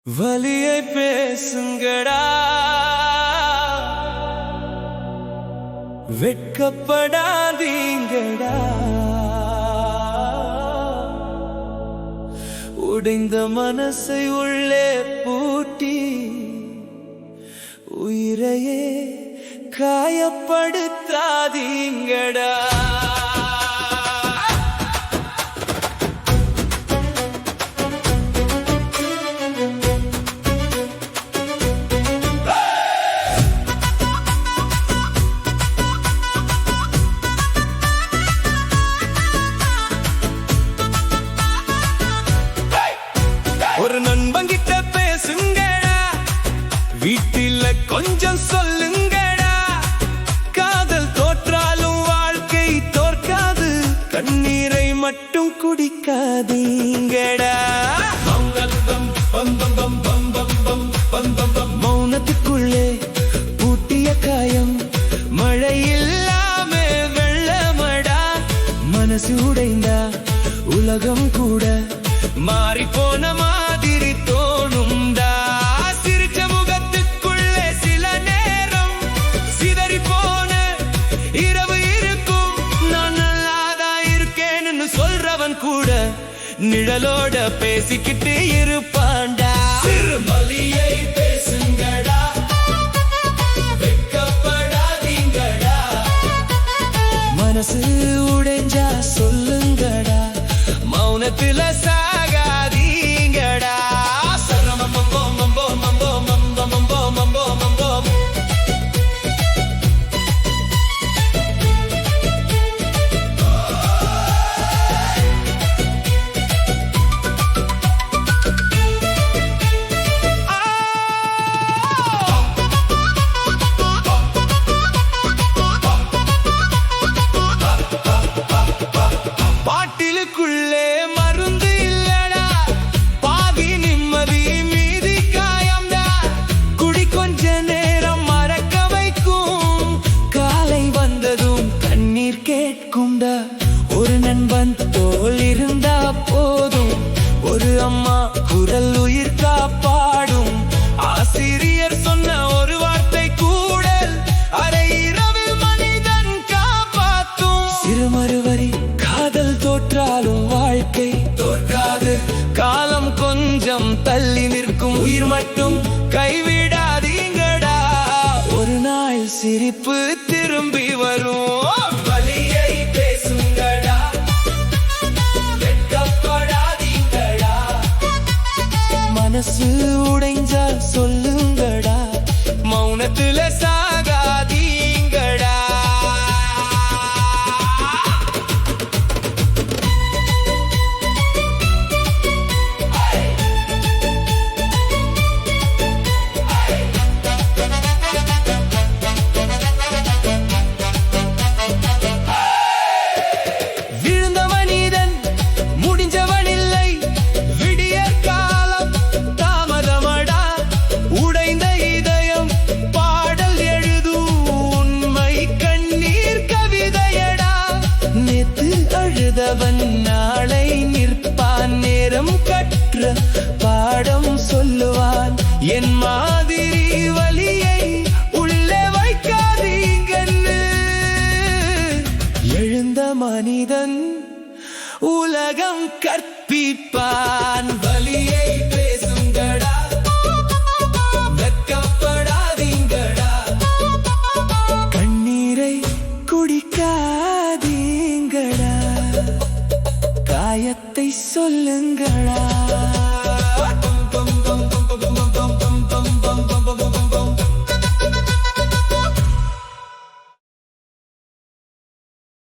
வலியை பேசுங்கடா, வெட்கப்படாதீங்கடா. உடைந்த மனசை உள்ளே பூட்டி உயிரையே காயப்படுத்தாதீங்கடா. ஒரு நண்பங்கிட்ட பேசுங்கடா, வீட்டில கொஞ்சம் சொல்லுங்கடா. காதல் தோற்றாலும் வாழ்க்கை தோற்காது, கண்ணீரை மட்டும் குடிக்காதீங்கடா. மௌனத்துக்குள்ளே பூட்டிய காயம் மழை இல்லாம வெள்ளமடா. மனசு உடைந்தா உலகம் கூட மாறி போன மாதிரி தோணும்டா. சிரிச்ச முகத்துக்குள்ளே சில நேரம் சிதறி போன இரவு இருக்கும். நான் நல்லாதான் இருக்கேன்னு சொல்றவன் கூட நிழலோட பேசிக்கிட்டு இருப்பான்டா. சிறுமொழியை பேசுங்கடா, வெட்கப்படாதீங்கடா. மனசு உடைஞ்சா சொல்லுங்கடா, மௌனத்துல சாகாதீங்கடா. சரமம்போ மம்போ மம்போ மம்போ மம்போ மம்போ மம்போ. பாட்டிலுக்குள்ளே மருந்து இல்லடா, பாதி நிம்மதி மீதி காயம்டா. குடி கொஞ்ச நேரம் மறக்க வைக்கும், காலை வந்ததும் கண்ணீர் கேட்கும்டா. ஒரு நண்பன் தோள் இருந்தா போதும், ஒரு அம்மா குரல் உயிர் காப்பாடும். ஆசிரியர் சொன்ன ஒரு வார்த்தை கூட அரை இரவில் மனிதன் காப்பாத்தும். சிறுமருவரி காதல் தோற்றாலும் வாழ்க்கை தோற்காது, காலம் கொஞ்சம் தள்ளி நிற்கும். உயிர் மட்டும் கைவிடாதீங்கடா, ஒரு நாள் சிரிப்பு திரும்பி வரும். வலியை பேசுங்கடா, வெட்கப்படாதீங்கடா. மனசு உடைஞ்சா சொல்லுங்கடா, மௌனத்துல சாகாதீங்கடா. விழுந்த மனிதன் முடிஞ்சவன் இல்லை, விடியற் காலம் தாமதமடா. உடைந்த இதயம் பாடல் எழுதும், உண்மை கண்ணீர் கவிதையடா. நேத்து அழுதவன் நாளை நிற்பான், நேரம் கற்ற பாடம் சொல்லுவான். என் மாதிரி வலியை உள்ளே வைக்காதீங்கன்னு எழுந்த மனிதன் உலகம் கற்பிப்பான். வலியை பேசுங்கடா, வெட்கப்படாதீங்கடா. கண்ணீரை குடிக்காதீங்கடா, காயத்தை சொல்லுங்கடா.